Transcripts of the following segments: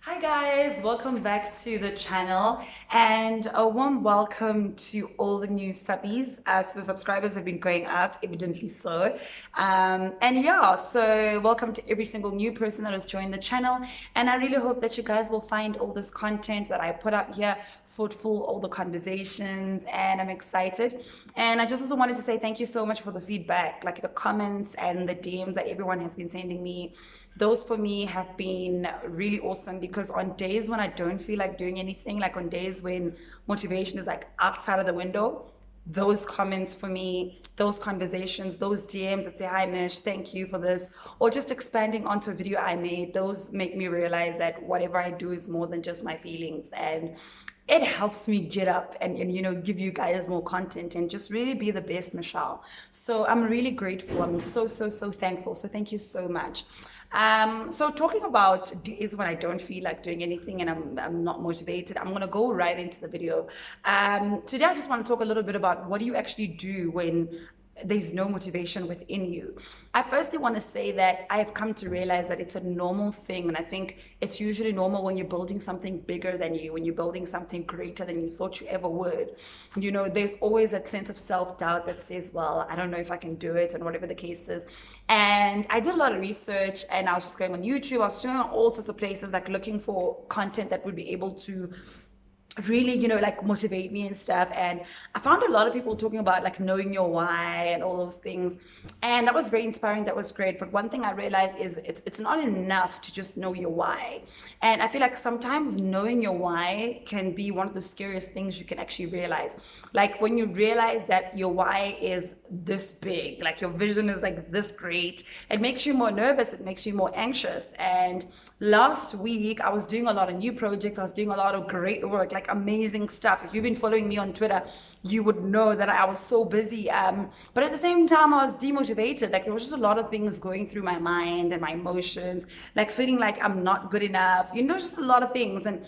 Hi guys, welcome back to the channel and a warm welcome to all the new subbies as the subscribers have been going up, evidently so. So welcome to every single new person that has joined the channel, and I really hope that you guys will find all this content that I put out here fruitful, all the conversations, and I'm excited. And I just also wanted to say thank you so much for the feedback, like the comments and the DMs that everyone has been sending me. Those for me have been really awesome because on days when I don't feel like doing anything, like on days when motivation is like outside of the window, those comments for me, those conversations, those DMs that say, "Hi Mish, thank you for this," or just expanding onto a video I made, those make me realize that whatever I do is more than just my feelings. And it helps me get up and give you guys more content and just really be the best Michelle. So I'm really grateful. I'm so thankful. So thank you so much. So talking about days when I don't feel like doing anything and I'm not motivated, I'm gonna go right into the video. Today I just want to talk a little bit about what do you actually do when there's no motivation within you. I firstly want to say that I've come to realize that it's a normal thing, and I think it's usually normal when you're building something bigger than you, when you're building something greater than you thought you ever would. There's always that sense of self-doubt that says, well, I don't know if I can do it, and whatever the case is. And I did a lot of research, and I was just going on YouTube, I was going on all sorts of places, like looking for content that would be able to really like motivate me and stuff. And I found a lot of people talking about like knowing your why and all those things, and that was very inspiring. That was great. But one thing I realized is it's not enough to just know your why. And I feel like sometimes knowing your why can be one of the scariest things you can actually realize. Like when you realize that your why is this big, like your vision is like this great, it makes you more nervous, it makes you more anxious. And last week I was doing a lot of new projects, I was doing a lot of great work, like amazing stuff. If you've been following me on Twitter, you would know that I was so busy, but at the same time I was demotivated. Like there was just a lot of things going through my mind and my emotions, like feeling like I'm not good enough, just a lot of things. And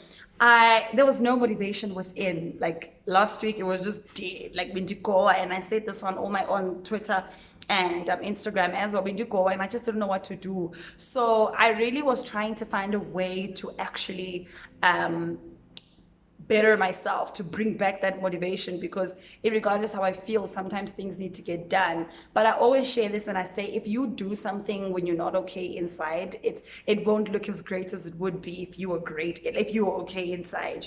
there was no motivation within. Like last week it was just dead, like Bindiko. And I said this on Twitter and Instagram as well, Bindiko, and I just didn't know what to do. So I really was trying to find a way to actually better myself, to bring back that motivation, because regardless how I feel, sometimes things need to get done. But I always share this and I say, if you do something when you're not okay inside, it won't look as great as it would be if you were okay inside.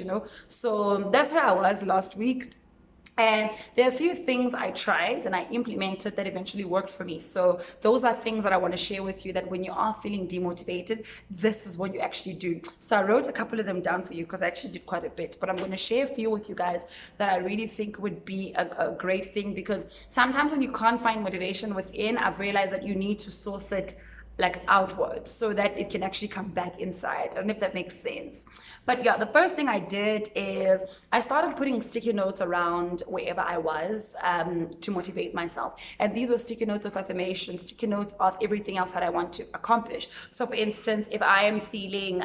So that's where I was last week. And there are a few things I tried and I implemented that eventually worked for me. So those are things that I want to share with you, that when you are feeling demotivated, this is what you actually do. So I wrote a couple of them down for you because I actually did quite a bit, but I'm going to share a few with you guys that I really think would be a great thing, because sometimes when you can't find motivation within, I've realized that you need to source it like outwards so that it can actually come back inside. I don't know if that makes sense. But yeah, the first thing I did is I started putting sticky notes around wherever I was, to motivate myself. And these were sticky notes of affirmations, sticky notes of everything else that I want to accomplish. So for instance, if I am feeling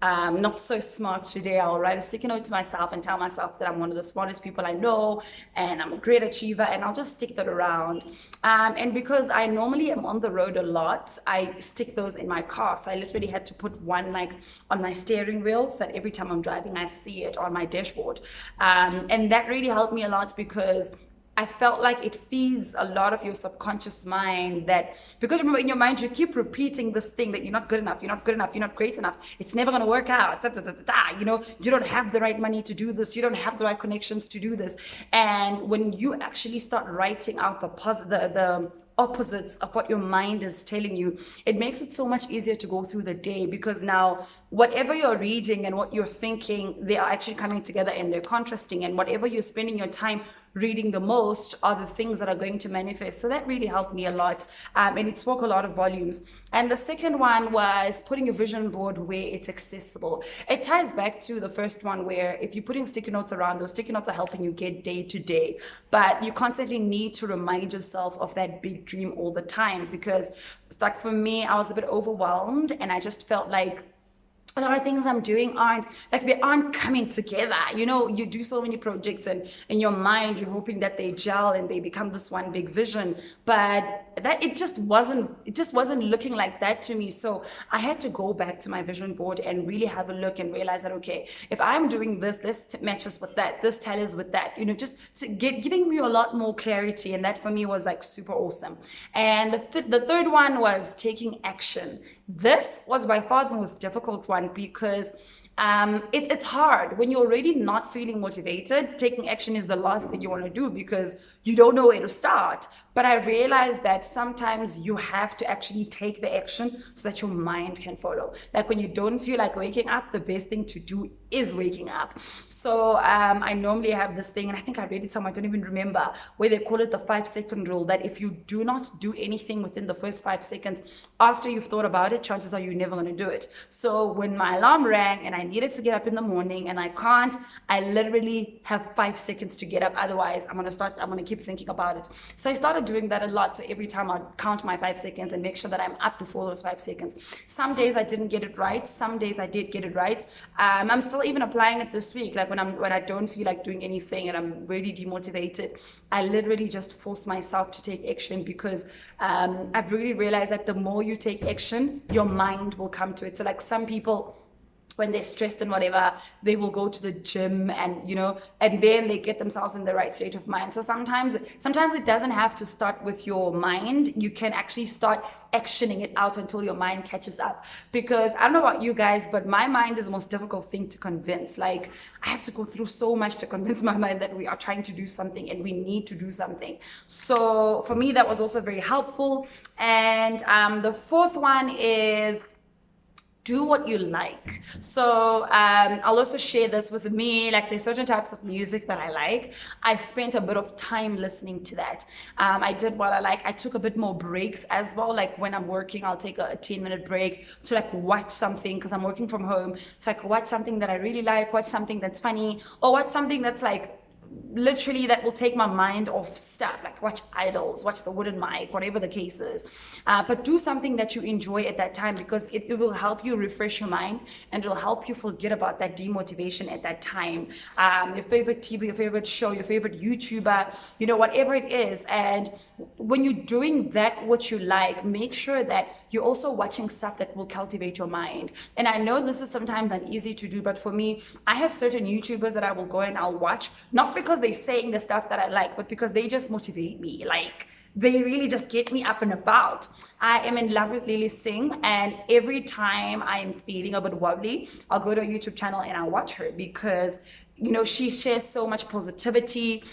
not so smart today, I'll write a sticky note to myself and tell myself that I'm one of the smartest people I know and I'm a great achiever, and I'll just stick that around. And because I normally am on the road a lot, I stick those in my car. So I literally had to put one like on my steering wheel so that every time I'm driving, I see it on my dashboard. And that really helped me a lot, because I felt like it feeds a lot of your subconscious mind, that because remember, in your mind you keep repeating this thing that you're not good enough, you're not good enough, you're not great enough, it's never going to work out, you don't have the right money to do this, you don't have the right connections to do this. And when you actually start writing out the opposites of what your mind is telling you, it makes it so much easier to go through the day, because now whatever you're reading and what you're thinking, they are actually coming together and they're contrasting, and whatever you're spending your time reading the most are the things that are going to manifest. So that really helped me a lot, and it spoke a lot of volumes. And the second one was putting a vision board where it's accessible. It ties back to the first one, where if you're putting sticky notes around, those sticky notes are helping you get day to day, but you constantly need to remind yourself of that big dream all the time. Because it's like, for me, I was a bit overwhelmed and I just felt like a lot of things I'm doing they aren't coming together. You do so many projects, and in your mind you're hoping that they gel and they become this one big vision, but that it just wasn't looking like that to me. So I had to go back to my vision board and really have a look and realize that, okay, if I'm doing this matches with that, this tallies with that, just giving me a lot more clarity. And that for me was like super awesome. And the third one was taking action. This was by far the most difficult one, because it's hard when you're already not feeling motivated. Taking action is the last thing you want to do, because you don't know where to start. But I realized that sometimes you have to actually take the action so that your mind can follow. Like when you don't feel like waking up, the best thing to do is waking up. So I normally have this thing, and I think I read it somewhere, I don't even remember, where they call it the 5-second rule, that if you do not do anything within the first 5 seconds after you've thought about it, chances are you're never going to do it. So when my alarm rang and I needed to get up in the morning and I can't, I literally have 5 seconds to get up. Otherwise, I'm going to keep thinking about it. So I started doing that a lot. So every time I'd count my 5 seconds and make sure that I'm up before those 5 seconds. Some days I didn't get it right. Some days I did get it right. I'm still even applying it this week. Like when I don't feel like doing anything and I'm really demotivated, I literally just force myself to take action, because I've really realized that the more you take action, your mind will come to it. So like some people, when they're stressed and whatever, they will go to the gym and and then they get themselves in the right state of mind. So sometimes it doesn't have to start with your mind. You can actually start actioning it out until your mind catches up. Because I don't know about you guys, but my mind is the most difficult thing to convince. Like I have to go through so much to convince my mind that we are trying to do something and we need to do something. So for me, that was also very helpful. And the fourth one is do what you like. So I'll also share this with me. Like there's certain types of music that I like. I spent a bit of time listening to that. I did what I like. I took a bit more breaks as well. Like when I'm working, I'll take a 10-minute break to like watch something, because I'm working from home. So I could watch something that I really like, watch something that's funny, or watch something that's like literally that will take my mind off stuff, like watch Idols, watch the Wooden Mic, whatever the case is. But do something that you enjoy at that time, because it will help you refresh your mind, and it'll help you forget about that demotivation at that time. Your favorite TV, your favorite show, your favorite YouTuber, whatever it is. And when you're doing that, what you like, make sure that you're also watching stuff that will cultivate your mind. And I know this is sometimes uneasy to do, but for me, I have certain YouTubers that I will go and I'll watch, not because they're saying the stuff that I like, but because they just motivate me. Like they really just get me up and about. I am in love with Lily Singh, and every time I am feeling a bit wobbly, I'll go to a YouTube channel and I'll watch her, because she shares so much positivity.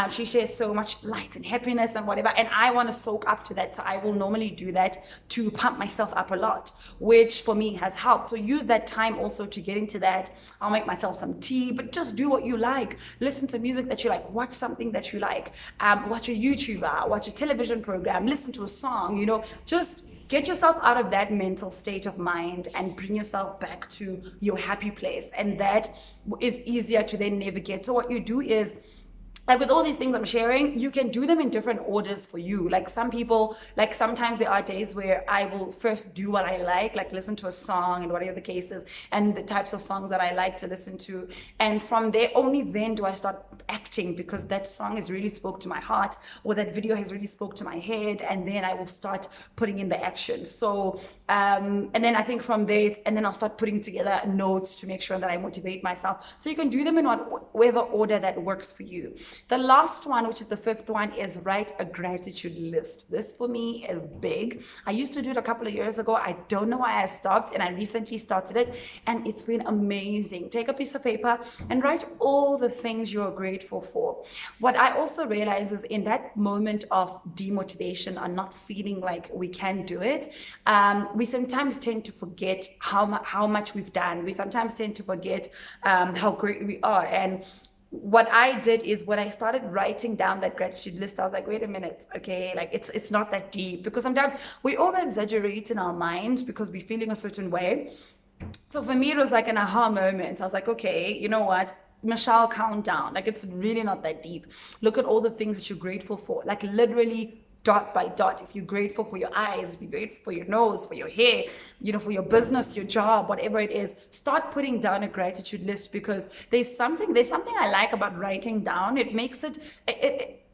She shares so much light and happiness and whatever. And I want to soak up to that. So I will normally do that to pump myself up a lot, which for me has helped. So use that time also to get into that. I'll make myself some tea, but just do what you like. Listen to music that you like. Watch something that you like. Watch a YouTuber, watch a television program, listen to a song, just get yourself out of that mental state of mind and bring yourself back to your happy place. And that is easier to then navigate. So what you do is, like with all these things I'm sharing, you can do them in different orders for you. Like some people, like sometimes there are days where I will first do what I like listen to a song and whatever the case is, and the types of songs that I like to listen to. And from there, only then do I start acting, because that song has really spoke to my heart, or that video has really spoke to my head, and then I will start putting in the action. So, and then I think from there, and then I'll start putting together notes to make sure that I motivate myself. So you can do them in whatever order that works for you. The last one, which is the fifth one, is write a gratitude list. This for me is big. I used to do it a couple of years ago. I don't know why I stopped, and I recently started it, and it's been amazing. Take a piece of paper and write all the things you're grateful for. What I also realize is in that moment of demotivation or not feeling like we can do it, we sometimes tend to forget how much we've done. We sometimes tend to forget how great we are. And what I did is when I started writing down that gratitude list, I was like, wait a minute, okay, like it's not that deep, because sometimes we over exaggerate in our minds because we're feeling a certain way. So for me, it was like an aha moment. I was like, okay, you know what, Michelle, calm down. Like it's really not that deep. Look at all the things that you're grateful for, like literally dot by dot. If you're grateful for your eyes, if you're grateful for your nose, for your hair, for your business, your job, whatever it is, start putting down a gratitude list, because there's something I like about writing down. It makes it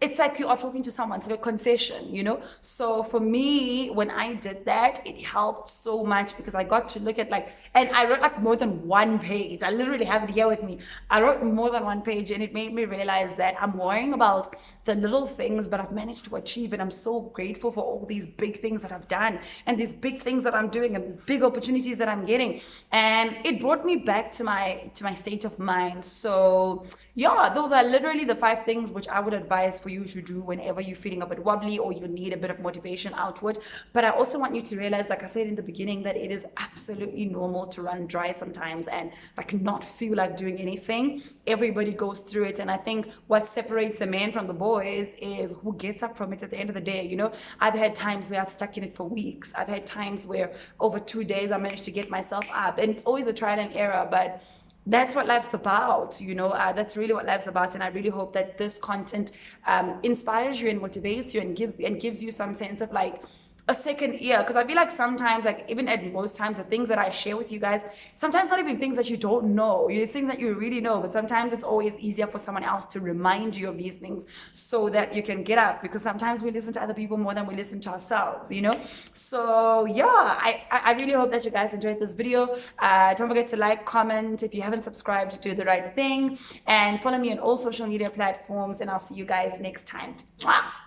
it's like you are talking to someone. It's like a confession, you know? So for me, when I did that, it helped so much because I got to look at like, and I wrote like more than one page. I literally have it here with me. I wrote more than one page, and it made me realize that I'm worrying about the little things, but I've managed to achieve. And I'm so grateful for all these big things that I've done, and these big things that I'm doing, and these big opportunities that I'm getting. And it brought me back to my state of mind. So yeah, those are literally the 5 things which I would advise for you to do whenever you're feeling a bit wobbly or you need a bit of motivation outward. But I also want you to realize, like I said in the beginning, that it is absolutely normal to run dry sometimes and like not feel like doing anything. Everybody goes through it. And I think what separates the men from the boys is who gets up from it at the end of the day. You know, I've had times where I've stuck in it for weeks. I've had times where over 2 days I managed to get myself up, and it's always a trial and error, but that's what life's about, you know. That's really what life's about. And I really hope that this content inspires you and motivates you and gives you some sense of like a second ear, because I feel like sometimes, like even at most times, the things that I share with you guys, sometimes not even things that you don't know, it's things that you really know, but sometimes it's always easier for someone else to remind you of these things so that you can get up, because sometimes we listen to other people more than we listen to ourselves, you know. So yeah, I really hope that you guys enjoyed this video. Don't forget to like, comment. If you haven't subscribed, do the right thing, and follow me on all social media platforms, and I'll see you guys next time. Mwah!